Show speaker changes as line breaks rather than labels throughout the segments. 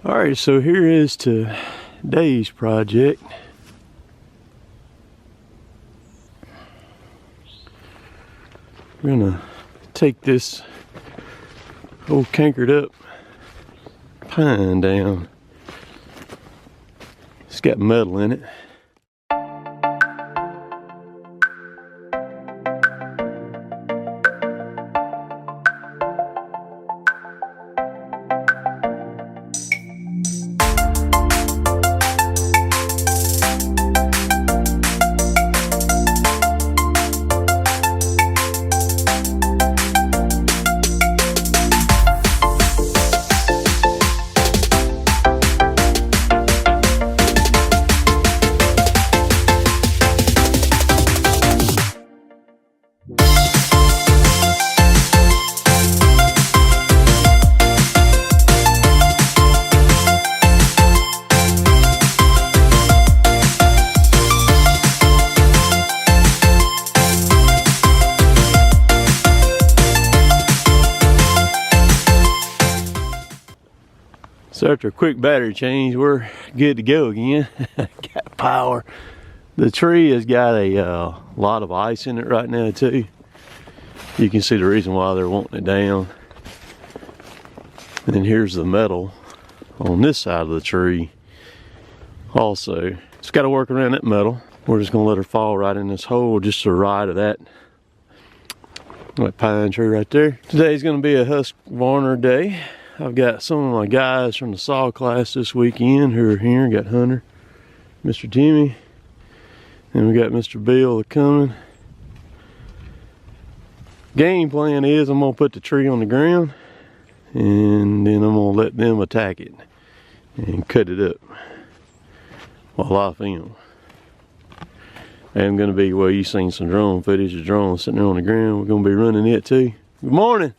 Alright, so here is today's project. We're gonna take this old cankered up pine down. It's got metal in it. So after a quick battery change, we're good to go again. Got power. The tree has got a lot of ice in it right now too. You can see the reason why they're wanting it down. And then here's the metal on this side of the tree. Also, it's got to work around that metal. We're just gonna let her fall right in this hole just to the right of that pine tree right there. Today's gonna be a Husqvarna day. I've got some of my guys from the saw class this weekend who are here. Got Hunter, Mr. Jimmy, and we got Mr. Bill coming. Game plan is I'm gonna put the tree on the ground and then I'm gonna let them attack it and cut it up while I film. I'm gonna be, well, you seen some drone footage of drones sitting there on the ground. We're gonna be running it too. Good morning.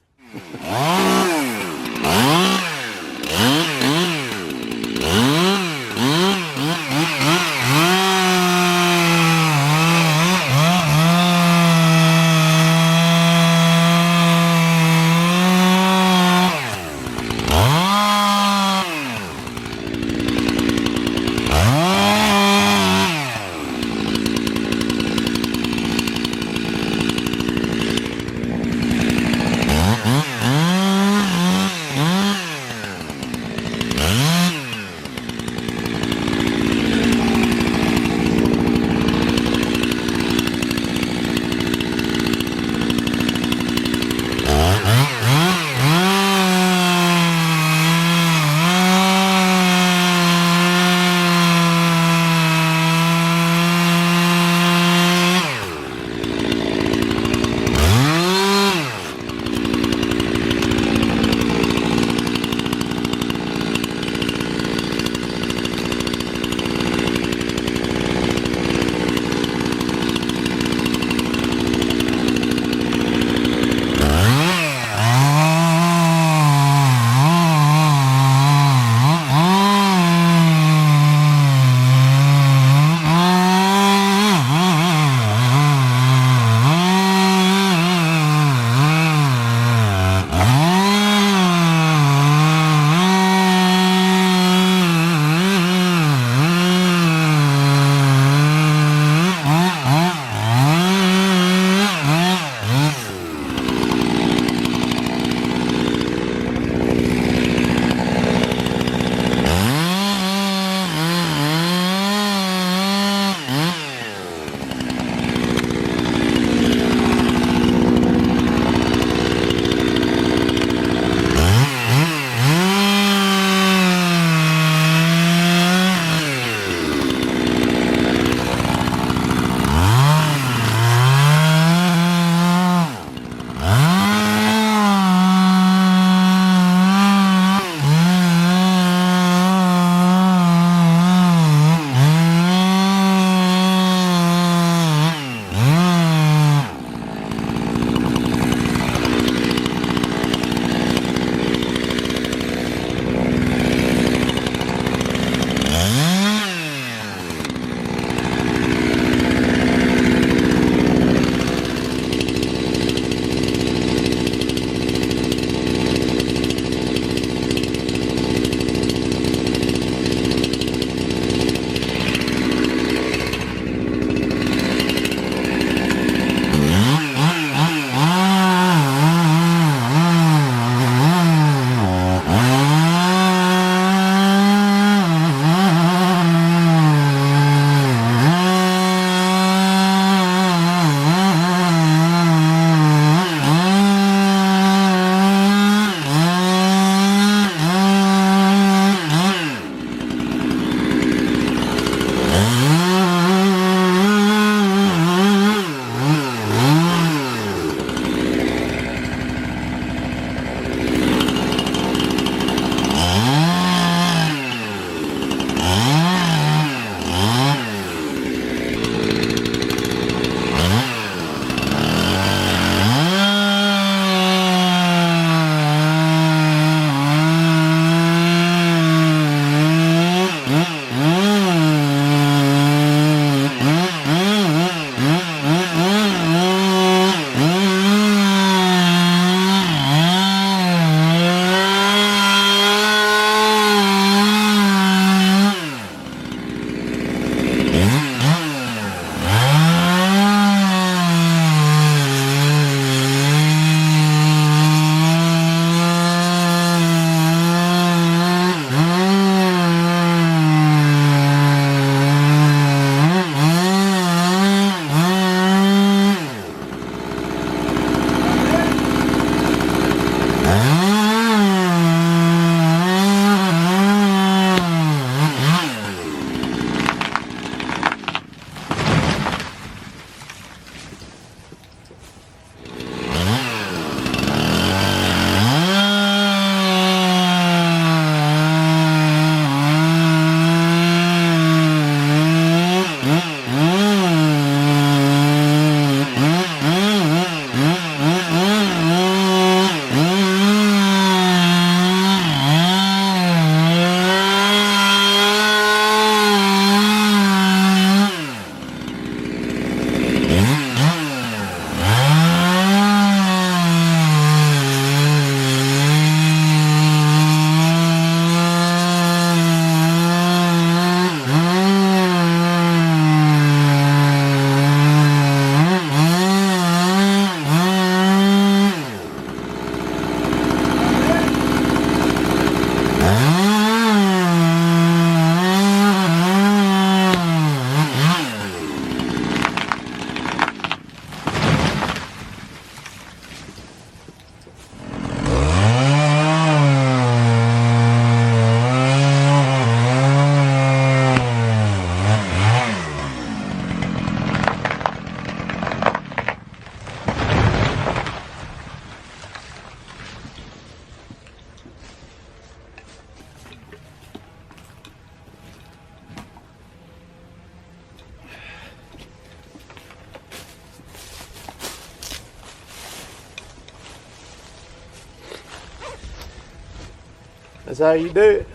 That's how you do it.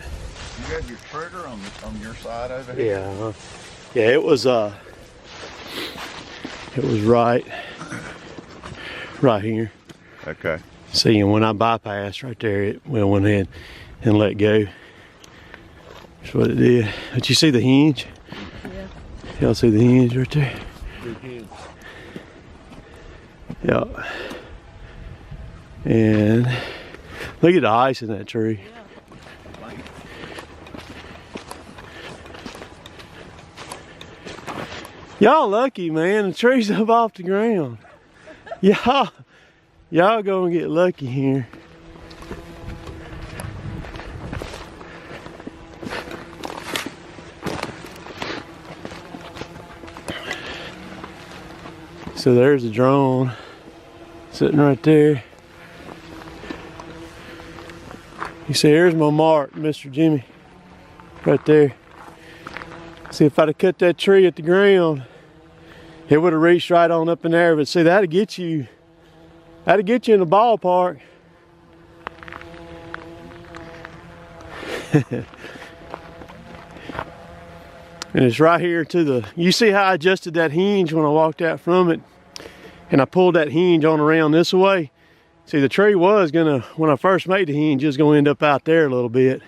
You got your trigger on your side over here?
Yeah. Yeah, it was right here.
Okay.
See, and when I bypassed right there, it went ahead and let go. That's what it did. But you see the hinge?
Yeah.
Y'all see the hinge right there? Yeah. And look at the ice in that tree. Y'all lucky, man. The tree's up off the ground. Y'all gonna get lucky here. So there's a drone sitting right there. You see, here's my mark, Mr. Jimmy, right there. See, if I'd have cut that tree at the ground, it would have reached right on up in there. But see, that'd get you in the ballpark. And it's right here to the, you see how I adjusted that hinge when I walked out from it? And I pulled that hinge on around this way. See, the tree was gonna, when I first made the hinge, it was gonna end up out there a little bit.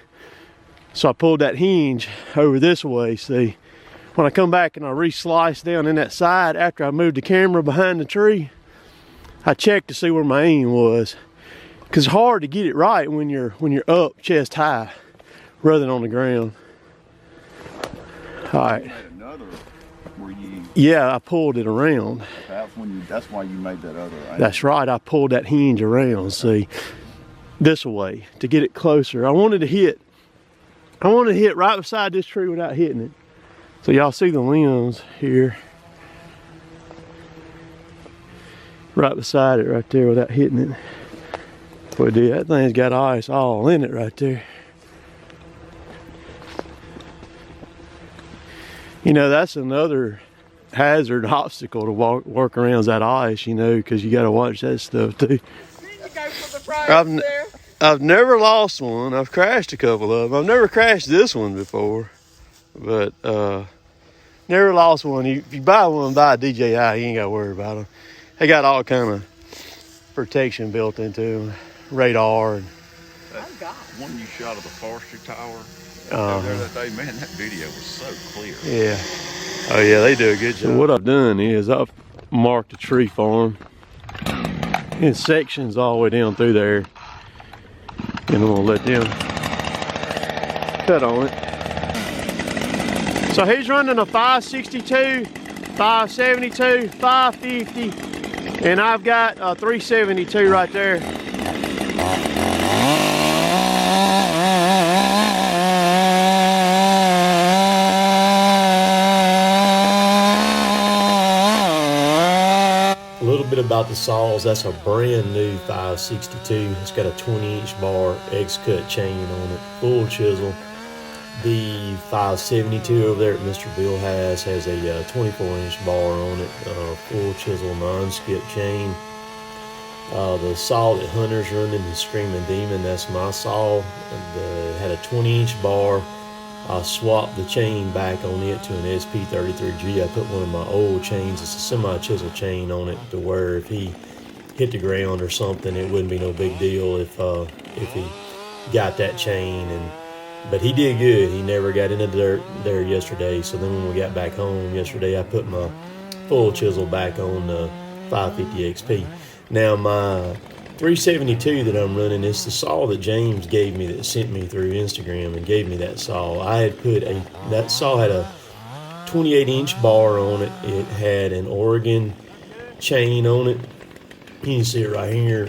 So I pulled that hinge over this way, see. When I come back and I re-sliced down in that side after I moved the camera behind the tree, I checked to see where my aim was. Cause it's hard to get it right when you're up chest high rather than on the ground. All right.
You made another where you.
Yeah, I pulled it around.
That's why you made that other.
That's right. I pulled that hinge around. See, this way to get it closer. I wanted to hit right beside this tree without hitting it. So y'all see the limbs here, right beside it, right there, without hitting it. Boy, dude, that thing's got ice all in it right there. You know, that's another hazard obstacle to work around is that ice, you know, because you got to watch that stuff too. I've never lost one. I've crashed a couple of them. I've never crashed this one before, but never lost one. If you buy one, buy a DJI, you ain't got to worry about them. They got all kind of protection built into them, radar. And,
one you shot of the forestry tower. There that day, man, that video was so clear.
Yeah. Oh yeah, they do a good job. So what I've done is I've marked a tree farm in sections all the way down through there. And I'm gonna let them cut on it. So he's running a 562, 572, 550, and I've got a 372 right there. A little bit about the saws. That's a brand new 562. It's got a 20-inch bar X-cut chain on it, full chisel. The 572 over there at Mr. Bill has a 24-inch bar on it, full chisel non-skip chain. The saw that Hunter's running, the Screaming Demon, that's my saw. It had a 20-inch bar. I swapped the chain back on it to an SP33G. I put one of my old chains, it's a semi-chisel chain on it, to where if he hit the ground or something, it wouldn't be no big deal if he got that chain. But he did good. He never got into dirt there yesterday. So then when we got back home yesterday, I put my full chisel back on the 550 XP. Now my 372 that I'm running is the saw that James gave me, that sent me through Instagram and gave me that saw. That saw had a 28-inch bar on it. It had an Oregon chain on it. You can see it right here.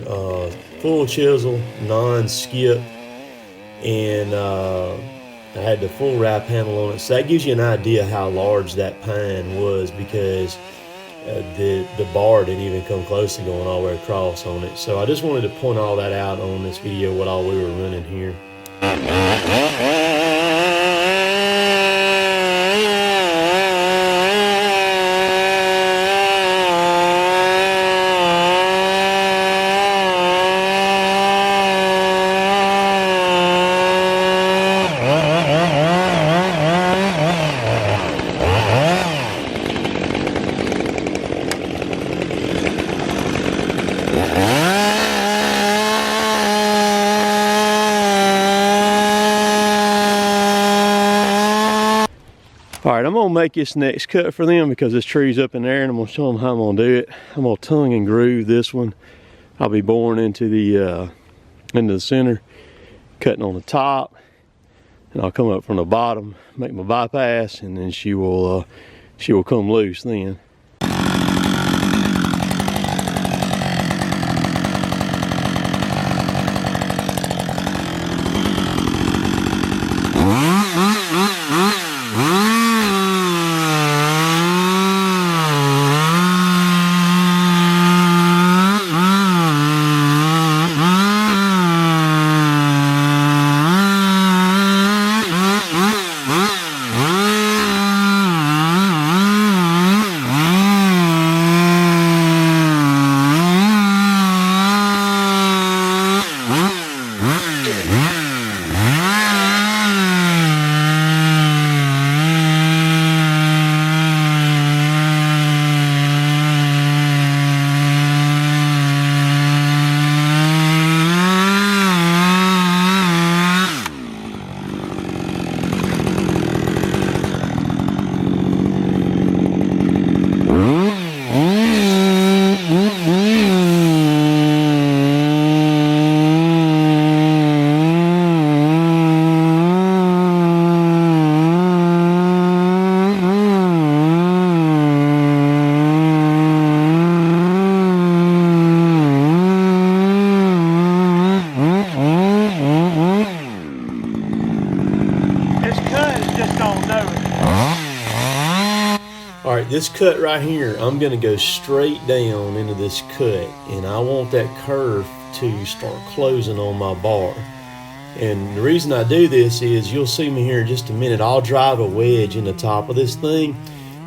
Full chisel, non-skip, and I had the full wrap handle on it. So that gives you an idea how large that pine was, because the bar didn't even come close to going all the way across on it. So I just wanted to point all that out on this video, what all we were running here. All right, I'm gonna make this next cut for them because this tree's up in there, and I'm gonna show them how I'm gonna do it. I'm gonna tongue and groove this one. I'll be boring into the center, cutting on the top, and I'll come up from the bottom, make my bypass, and then she will come loose then. This cut right here, I'm gonna go straight down into this cut, and I want that curve to start closing on my bar. And the reason I do this is, you'll see me here in just a minute, I'll drive a wedge in the top of this thing,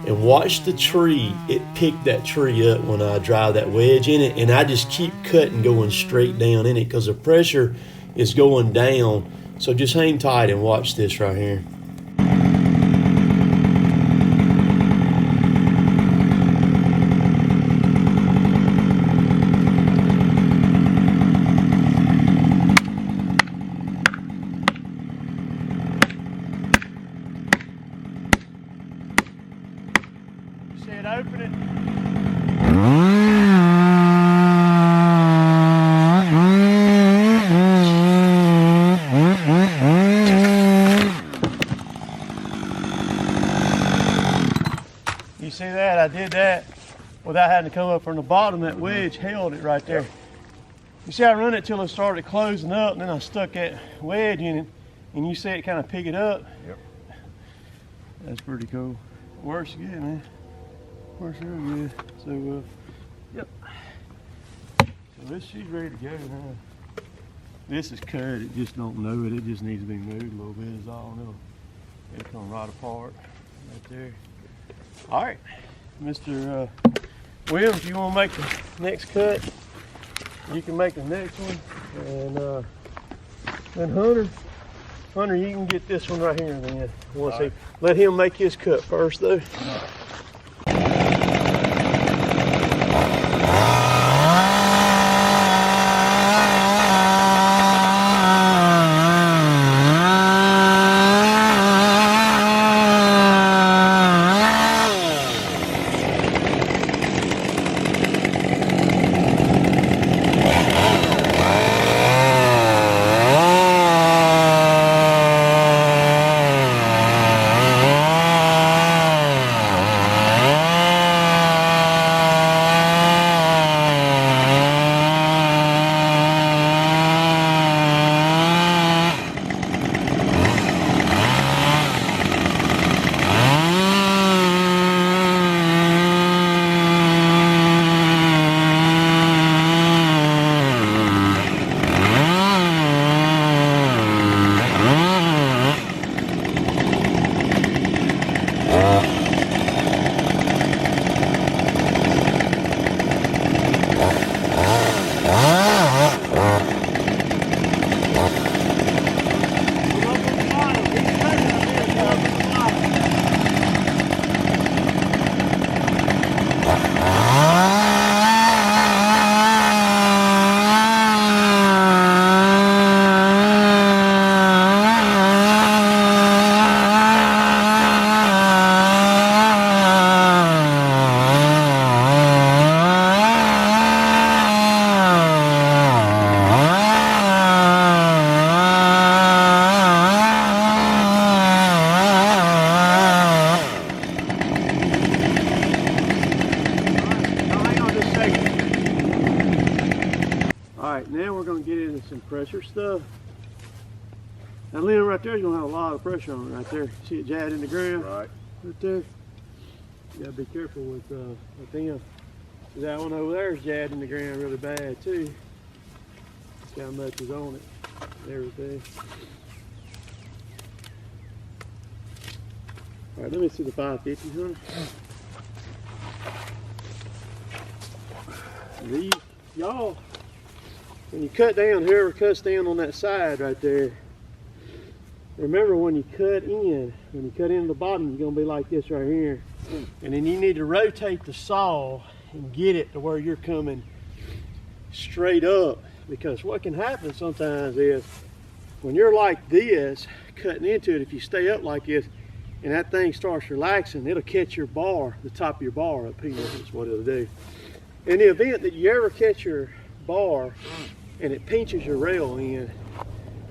and watch the tree, it pick that tree up when I drive that wedge in it, and I just keep cutting, going straight down in it, because the pressure is going down. So just hang tight and watch this right here. Open it. You see that? I did that without having to come up from the bottom. That wedge held it right there. You see, I run it till it started closing up, and then I stuck that wedge in it, and you see it kind of pick it up.
Yep.
That's pretty cool. Works good, man. Works real good. So, yep. So she's ready to go now. This is cut. It just don't know it. It just needs to be moved a little bit is all. It'll come right apart right there. All right, Mr. Williams, you want to make the next cut? You can make the next one. And then Hunter, you can get this one right here then. Once he, let him make his cut first though.
some pressure stuff. That limb right there is gonna have a lot of pressure on it right there. See it jagged in the ground?
Right.
Right there. You gotta be careful with them. That one over there is jagged in the ground really bad too. Look how much is on it. Everything. All right, let me see the 550, honey. These, y'all, when you cut down, whoever cuts down on that side right there, remember when you cut in the bottom, it's gonna be like this right here. And then you need to rotate the saw and get it to where you're coming straight up. Because what can happen sometimes is when you're like this, cutting into it, if you stay up like this, and that thing starts relaxing, it'll catch your bar, the top of your bar up here, is what it'll do. In the event that you ever catch your bar and it pinches your rail in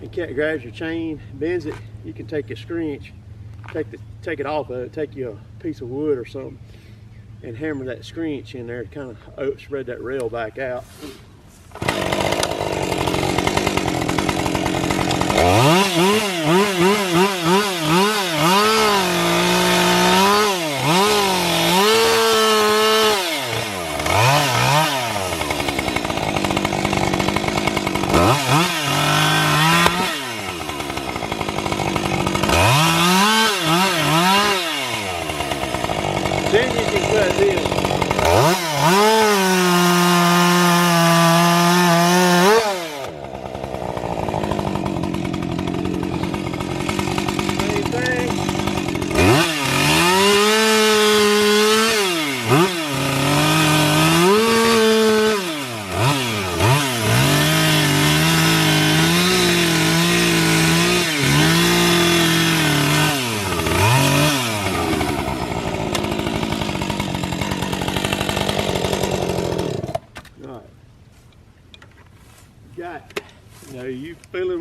and grabs your chain, bends it, you can take a screech, take it off of it, take you a piece of wood or something, and hammer that screech in there to kind of spread that rail back out. Then you can cut this. Same thing.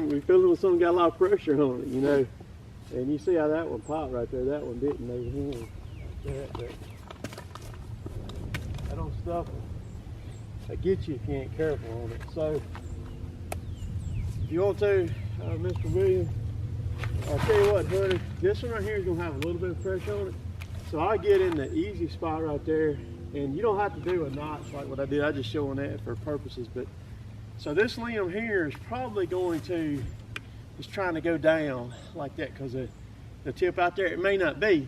We feeling when something got a lot of pressure on it, you know. And you see how that one popped right there. That one didn't over here. But that don't stuff it. That gets you if you ain't careful on it. So if you want to, Mr. Williams, I'll tell you what, Hunter, this one right here is gonna have a little bit of pressure on it. So I get in the easy spot right there, and you don't have to do a notch like what I did. I'm just showing that for purposes, but so this limb here is probably going to, is trying to go down like that because the tip out there, it may not be.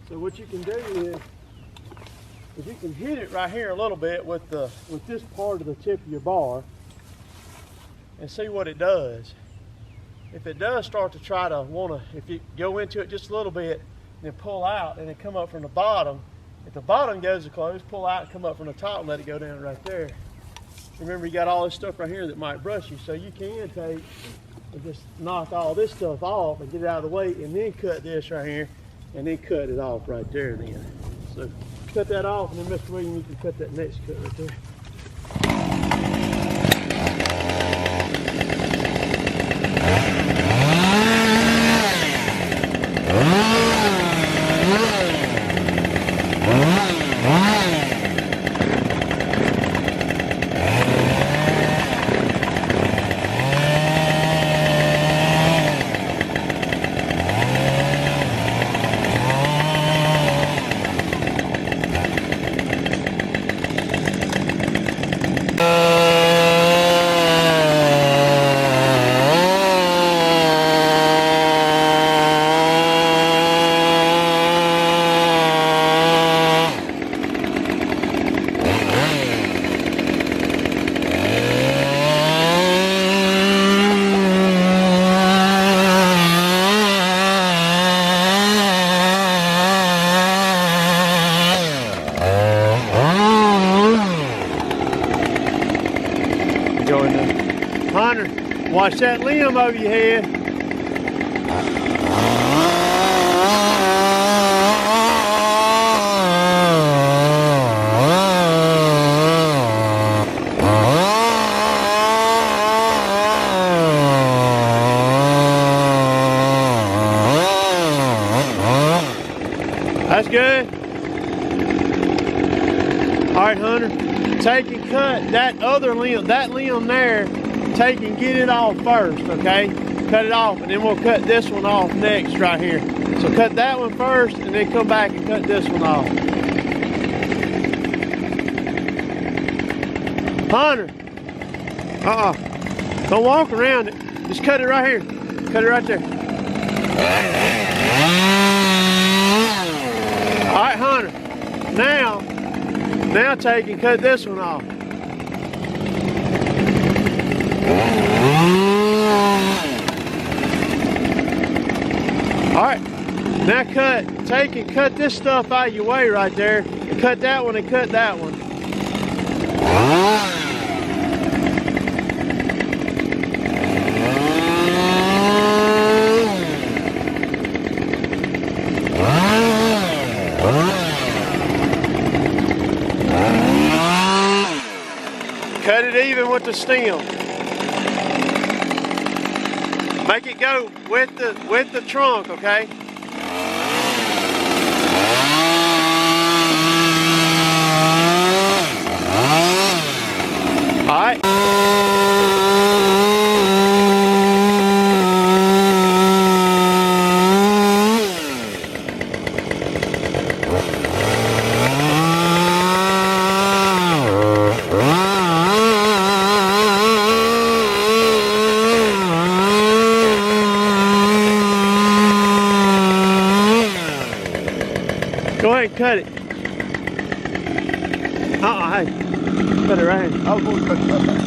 So what you can do is you can hit it right here a little bit with this part of the tip of your bar and see what it does. If it does start to try to if you go into it just a little bit and then pull out and then come up from the bottom, if the bottom goes to close, pull out and come up from the top and let it go down right there. Remember, you got all this stuff right here that might brush you, so you can take and just knock all this stuff off and get it out of the way, and then cut this right here, and then cut it off right there then. So cut that off, and then Mr. Williams, you can cut that next cut right there. Hunter, watch that limb over your head. That's good. All right, Hunter, take and cut that other limb, that limb there. take and get it off first, okay? Cut it off, and then we'll cut this one off next right here. So cut that one first, and then come back and cut this one off. Hunter, don't walk around it. Just cut it right here. Cut it right there. All right, Hunter. Now take and cut this one off. All right, now take and cut this stuff out of your way right there, and cut that one and cut that one. Cut it even with the stem. Make it go with the trunk, okay? All right. Go ahead and cut it. Hey. Cut it right here.
I was going to cut that.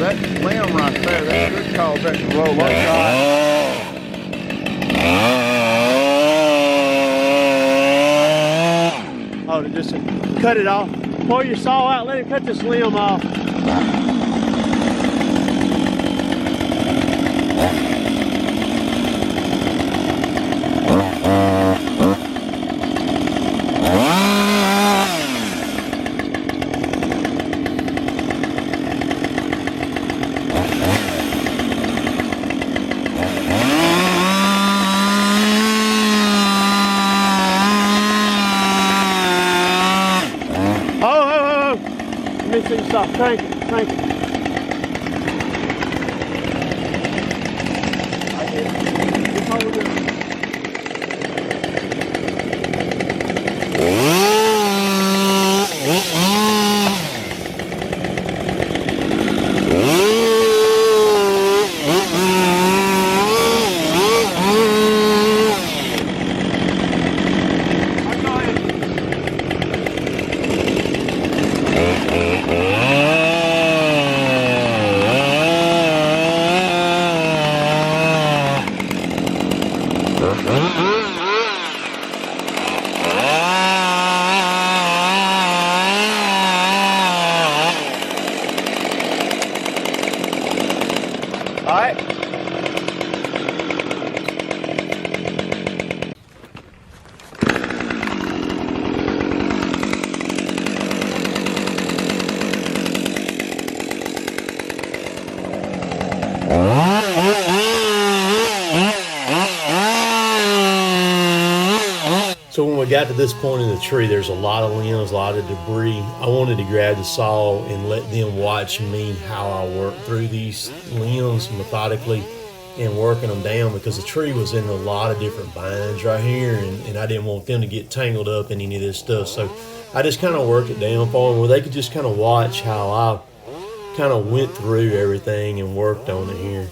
That limb right there, that could cause that to roll up.
Oh, just cut it off. Pull your saw out, let him cut this limb off. Let me see you stop. Crank it. I get it. Just hold it. All right. So when we got to this point in the tree, there's a lot of limbs, a lot of debris. I wanted to grab the saw and let them watch me how I work through these limbs methodically and working them down, because the tree was in a lot of different binds right here, and I didn't want them to get tangled up in any of this stuff. So I just kind of worked it down for them where they could just kind of watch how I kind of went through everything and worked on it here.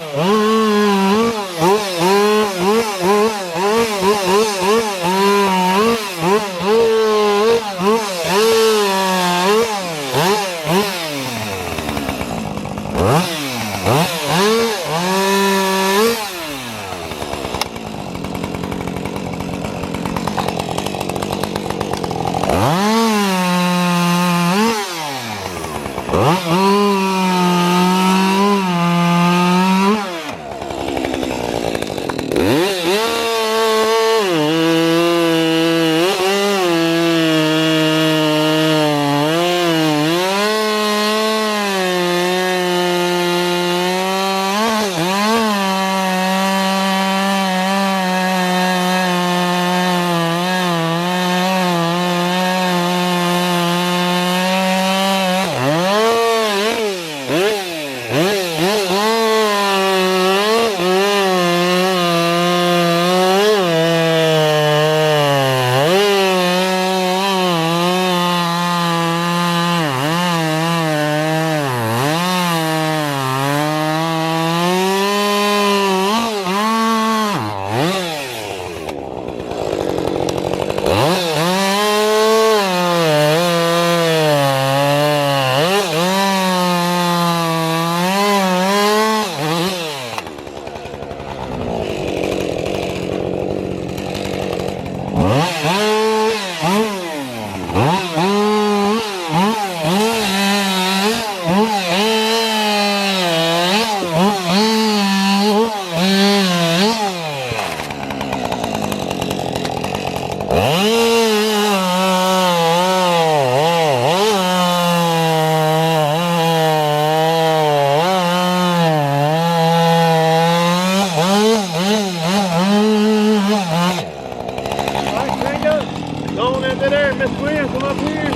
through there. Miss Williams, come up here.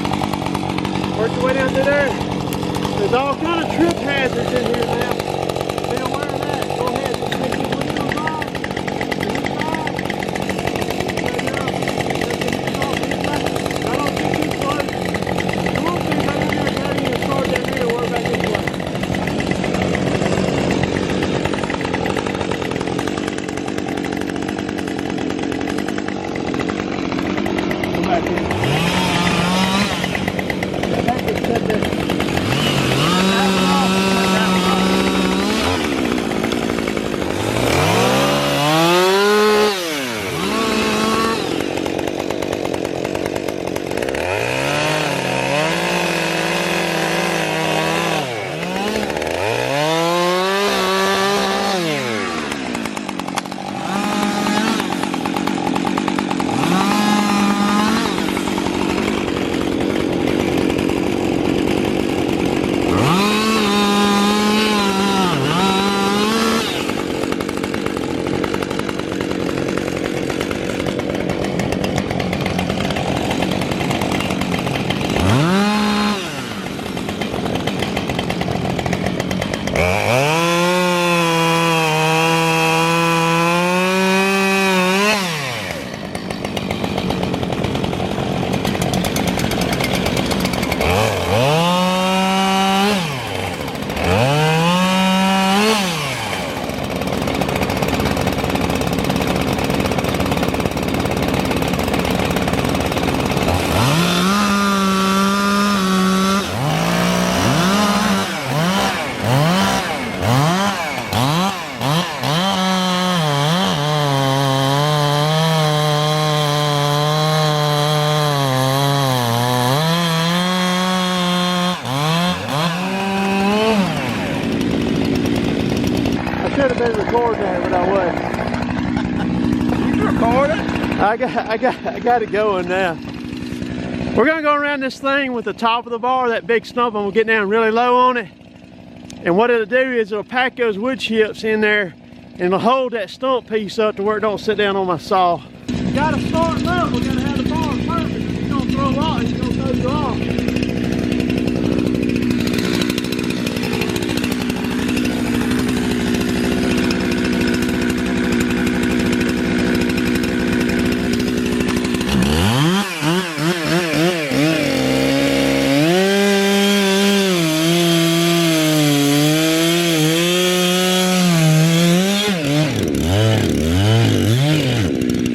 Work your way down through there. There's all kind of trip hazards in here now. Be aware of that. Go ahead and take your windows off. I don't get too close. Come on, please, right in there. Tell you to start down here and work back this way. Come back in. That just set this. Should have been recording that, but I wasn't.
You recording?
I got it going now. We're gonna go around this thing with the top of the bar, that big stump, and we'll get down really low on it. And what it'll do is it'll pack those wood chips in there, and it'll hold that stump piece up to where it don't sit down on my saw. You gotta start low. We gotta have the bar perfect. If you're gonna throw off, it's gonna throw you off.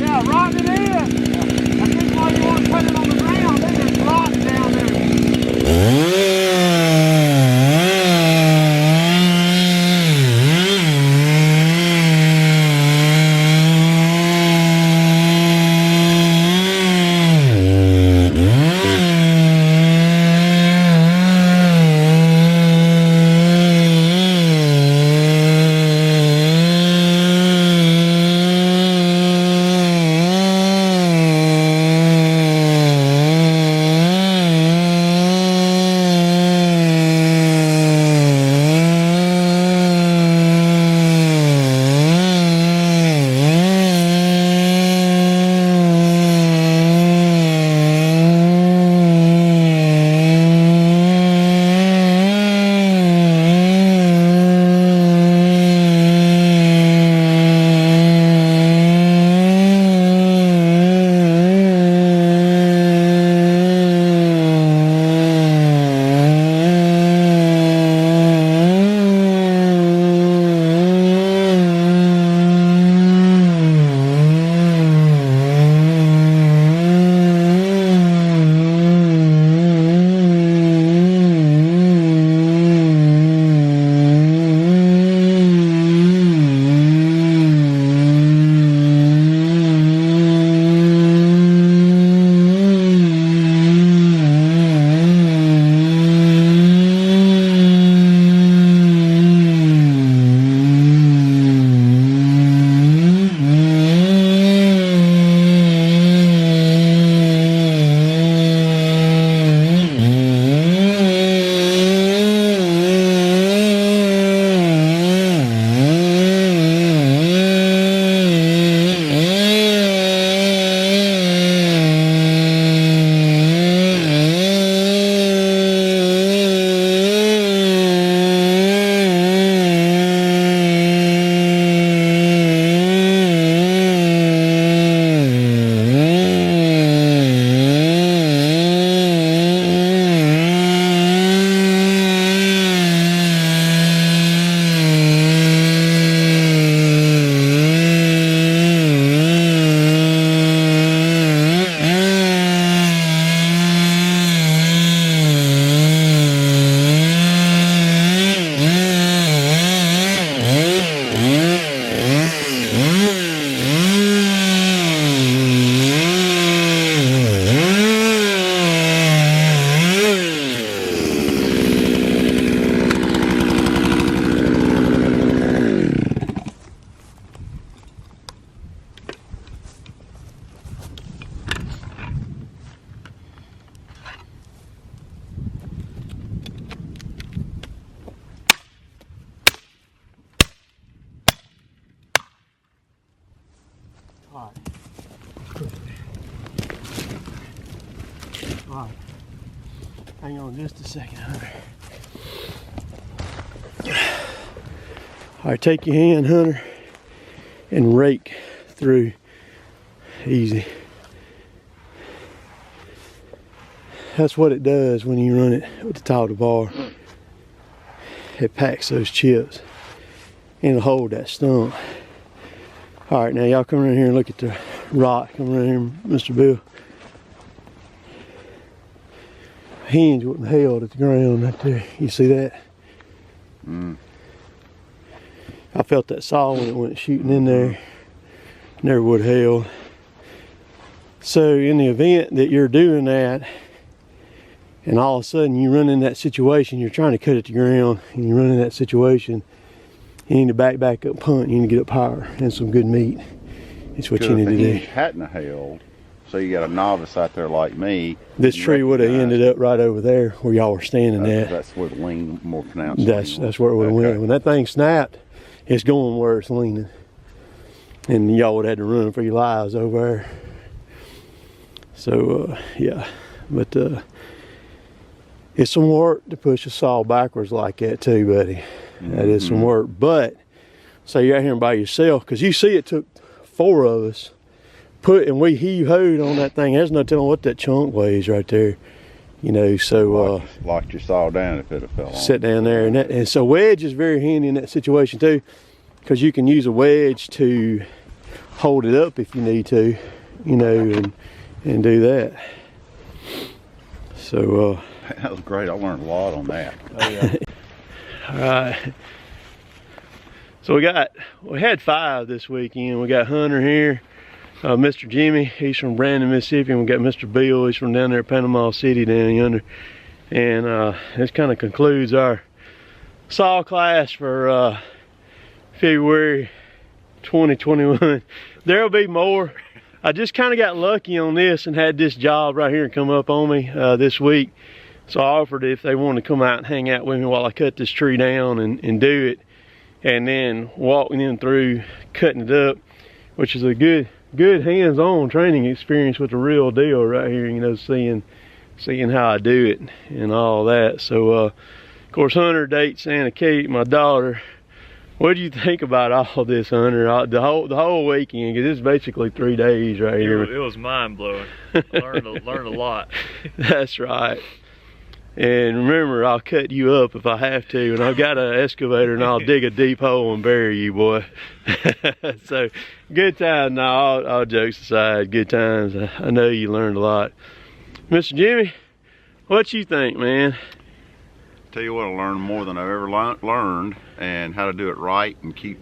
Yeah, rock it in. I think why you want to put it on the ground, then it's rock down there. All right. Hang on just a second, Hunter. All right, take your hand, Hunter, and rake through. Easy. That's what it does when you run it with the top of the bar. It packs those chips and it'll hold that stump. All right, now y'all come around here and look at the rock. Come around here, Mr. Bill. Hinge wasn't held at the ground right there. You see that? I felt that saw when it went shooting in there. Never would have held. So in the event that you're doing that, and all of a sudden you run in that situation, you're trying to cut it to ground, and you run in that situation, you need to back up, punt, you need to get up higher and some good meat. It's what you need to do.
If the hadn't held, so you got a novice out there like me.
This tree would have ended up right over there where y'all were standing at.
That's where the lean more pronounced.
That's where it would have went. When that thing snapped, it's going where it's leaning. And y'all would have had to run for your lives over there. So, yeah. But it's some work to push a saw backwards like that too, buddy. That is some work. But, say you're out here by yourself, because you see it took 4 of us, and we heave-hoed on that thing. There's no telling what that chunk weighs right there. You know, so
locked your saw down if it had fell on.
Sit down there, and so wedge is very handy in that situation too, because you can use a wedge to hold it up if you need to, you know, and do that. So
that was great. I learned a lot on that.
Oh, yeah. All right. So we had 5 this weekend. We got Hunter here. Mr. Jimmy, he's from Brandon, Mississippi, and we got Mr. Bill, he's from down there at Panama City down yonder. And this kind of concludes our saw class for February 2021. There'll be more. I just kind of got lucky on this and had this job right here come up on me this week. So I offered if they wanted to come out and hang out with me while I cut this tree down and do it. And then walking them through cutting it up, which is a good hands-on training experience with the real deal right here, you know, seeing how I do it and all that. So of course Hunter dates Anna Kate, my daughter. What do you think about all this, Hunter? The whole weekend, because it's basically 3 days right here.
It was mind-blowing. I learned a lot.
That's right. And remember, I'll cut you up if I have to, and I've got an excavator and I'll dig a deep hole and bury you, boy. So, good times. No, all jokes aside, good times. I know you learned a lot. Mr. Jimmy, what you think, man?
Tell you what, I learned more than I've ever learned, and how to do it right and keep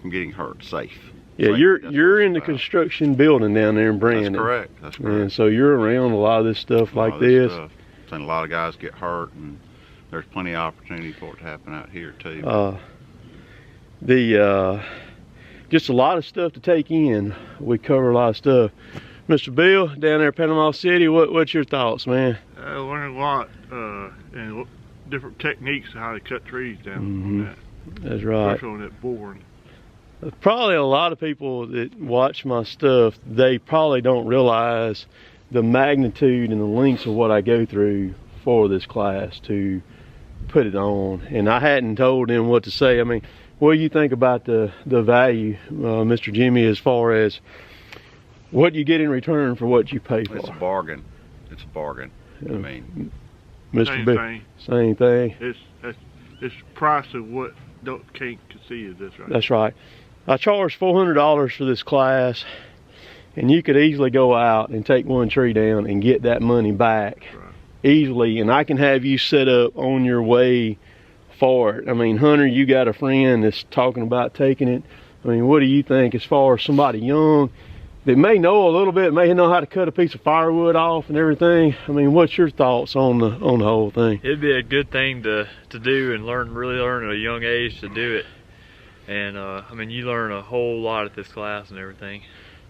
from getting hurt, safe.
Yeah, you're in the construction building down there in Brandon.
That's correct. That's correct.
And so you're around a lot of this stuff like this.
Seen a lot of guys get hurt, and there's plenty of opportunity for it to happen out here too.
Just a lot of stuff to take in. We cover a lot of stuff. Mr. Bill, down there at Panama City, what's your thoughts, man?
I learned a lot and different techniques of how to cut trees down on that.
That's right.
Especially on that boring.
Probably a lot of people that watch my stuff, they probably don't realize the magnitude and the lengths of what I go through for this class to put it on. And I hadn't told them what to say. I mean, what do you think about the value, Mr. Jimmy, as far as what you get in return for what you pay for?
It's a bargain. It's a bargain. I mean,
Mr. Bill, same thing.
It's the price of what can't see is this, right?
That's right. I charge $400 for this class, and you could easily go out and take one tree down and get that money back easily, and I can have you set up on your way for it. I mean, Hunter, you got a friend that's talking about taking it. I mean, what do you think as far as somebody young that may know a little bit, may know how to cut a piece of firewood off and everything? I mean, what's your thoughts on the whole thing?
It'd be a good thing to do and really learn at a young age to do it. And I mean, you learn a whole lot at this class and everything.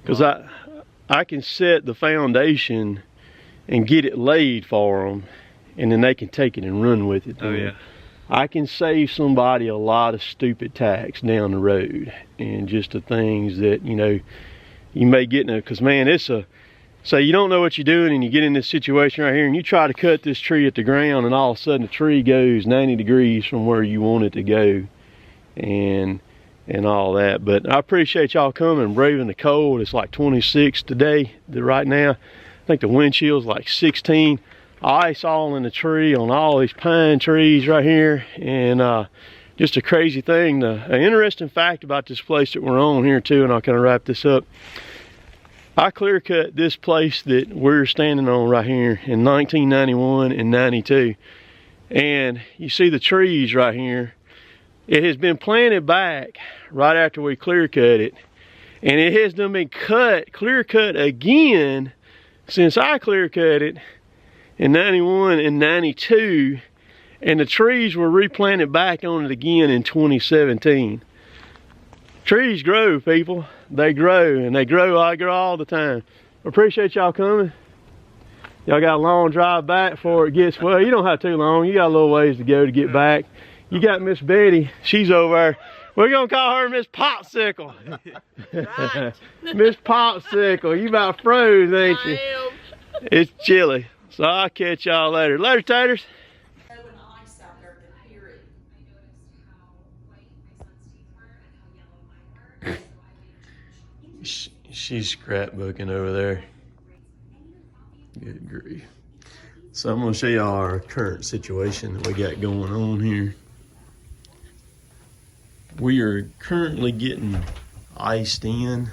Because I can set the foundation and get it laid for them, and then they can take it and run with it.
Oh yeah.
I can save somebody a lot of stupid tacks down the road, and just the things that, you know, you may get in a, because man, it's a, say you don't know what you're doing and you get in this situation right here and you try to cut this tree at the ground and all of a sudden the tree goes 90 degrees from where you want it to go and all that. But I appreciate y'all coming, braving the cold. It's like 26 today, right now. I think the wind chill's like 16. Ice all in the tree on all these pine trees right here, and just a crazy thing. An interesting fact about this place that we're on here too, and I'll kind of wrap this up. I clear cut this place that we're standing on right here in 1991 and 92. And you see the trees right here. It has been planted back right after we clear cut it. And it has done been clear cut again since I clear cut it in 91 and 92. And the trees were replanted back on it again in 2017. Trees grow, people. They grow, and they grow. I grow all the time. Appreciate y'all coming. Y'all got a long drive back before it gets, well, you don't have too long. You got a little ways to go to get back. You got Miss Betty. She's over there. We're going to call her Miss Popsicle. Right. Miss Popsicle. You about froze, ain't you?
I am.
It's chilly. So I'll catch y'all later. Later, taters. She's scrapbooking over there. Good grief. So I'm going to show y'all our current situation that we got going on here. We are currently getting iced in.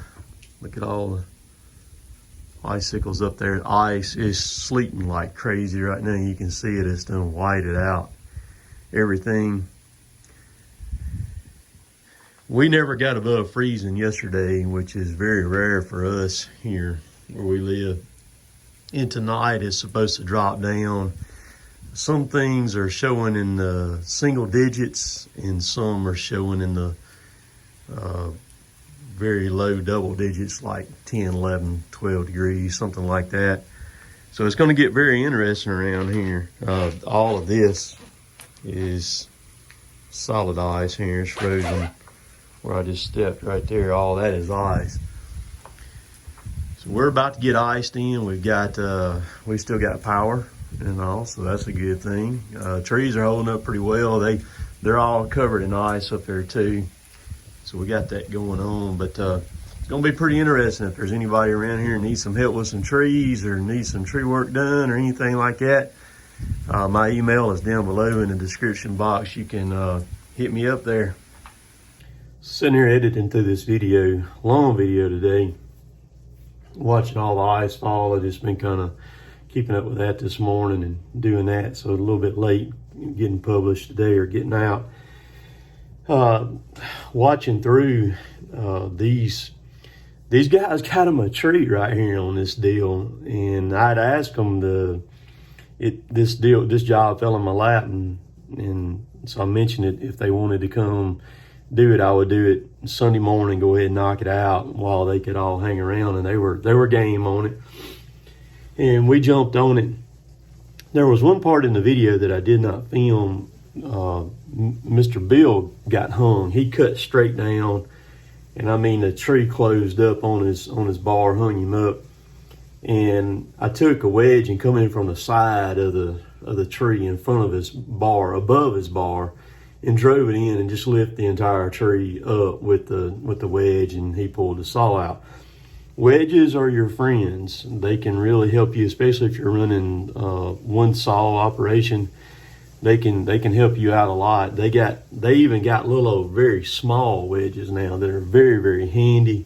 Look at all the icicles up there. Ice is sleeting like crazy right now. You can see it. It's done whited out. Everything. We never got above freezing yesterday, which is very rare for us here where we live. And tonight it's supposed to drop down. Some things are showing in the single digits and some are showing in the very low double digits, like 10, 11, 12 degrees, something like that. So it's going to get very interesting around here. All of this is solid ice here. It's frozen. Where I just stepped right there, all that is ice. So we're about to get iced in. We've still got power and all, so that's a good thing. Trees are holding up pretty well. They're all covered in ice up there too. So we got that going on, but it's gonna be pretty interesting. If there's anybody around here who needs some help with some trees or needs some tree work done or anything like that, my email is down below in the description box. You can hit me up there. Sitting here editing through this video, long video today, watching all the ice fall. I've just been kind of keeping up with that this morning and doing that, so a little bit late getting published today or getting out. Watching through these guys got them a treat right here on this deal, and I'd asked them this job fell in my lap, and so I mentioned it. If they wanted to come do it, I would do it Sunday morning, go ahead and knock it out while they could all hang around, and they were game on it. And we jumped on it. There was one part in the video that I did not film. Mr. Bill got hung. He cut straight down, and I mean the tree closed up on his bar, hung him up. And I took a wedge and come in from the side of the tree in front of his bar, above his bar, and drove it in and just lift the entire tree up with the wedge, and he pulled the saw out. Wedges are your friends. They can really help you, especially if you're running one saw operation. They can help you out a lot. They even got little very small wedges now that are very, very handy,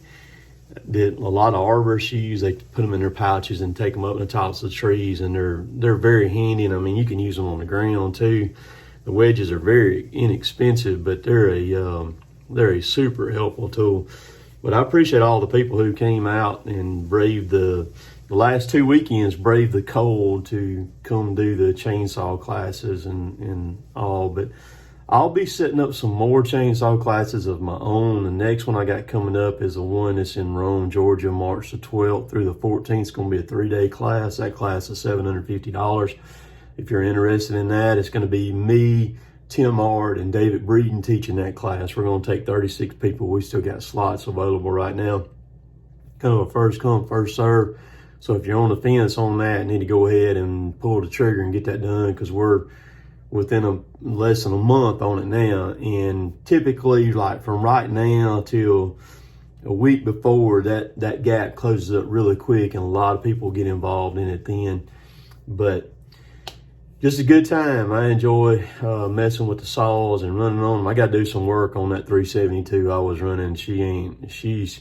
that a lot of arborists use. They put them in their pouches and take them up in the tops of the trees, and they're very handy. And I mean, you can use them on the ground too. The wedges are very inexpensive, but they're a super helpful tool. But I appreciate all the people who came out and braved the last 2 weekends, braved the cold to come do the chainsaw classes and all. But I'll be setting up some more chainsaw classes of my own. The next one I got coming up is the one that's in Rome, Georgia, March the 12th through the 14th. It's going to be a 3-day class. That class is $750. If you're interested in that, it's going to be me, Tim Ard, and David Breeden teaching that class. We're going to take 36 people. We still got slots available right now. kind of a first come, first serve. So if you're on the fence on that, you need to go ahead and pull the trigger and get that done, because we're within less than a month on it now. And typically, like from right now till a week before, that gap closes up really quick, and a lot of people get involved in it then. But just a good time. I enjoy messing with the saws and running on them. I got to do some work on that 372 I was running. She's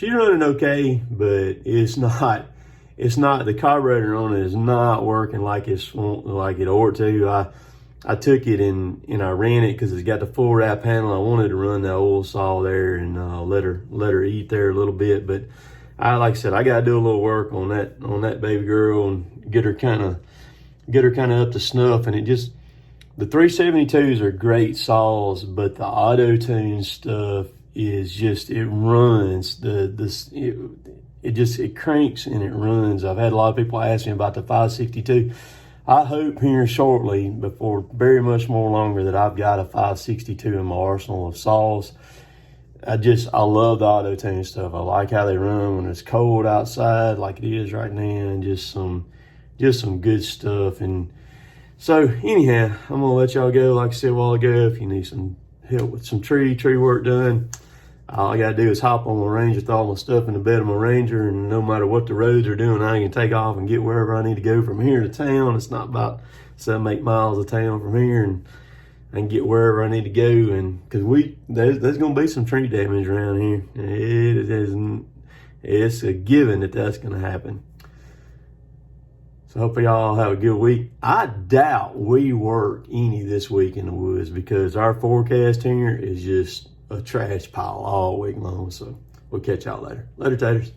running okay, but it's not the carburetor on it is not working like it ought to. I took it and I ran it because it's got the full wrap handle. I wanted to run that oil saw there and let her eat there a little bit, but like I said, I got to do a little work on that baby girl and get her kind of up to snuff. And the 372s are great saws, but the auto tune stuff is just, it runs it cranks and it runs. I've had a lot of people ask me about the 562. I hope here shortly, before very much more longer, that I've got a 562 in my arsenal of saws. I love the auto tune stuff. I like how they run when it's cold outside like it is right now, and just some good stuff. And so anyhow, I'm gonna let y'all go. Like I said a while ago, if you need some help with some tree work done, all I gotta do is hop on my Ranger, throw all my stuff in the bed of my Ranger, and no matter what the roads are doing, I can take off and get wherever I need to go from here to town. It's not about 7-8 miles of town from here, and I can get wherever I need to go. And because there's gonna be some tree damage around here. It's a given that's gonna happen. So hopefully y'all have a good week. I doubt we work any this week in the woods, because our forecast here is just a trash pile all week long. So we'll catch y'all later. Later, taters.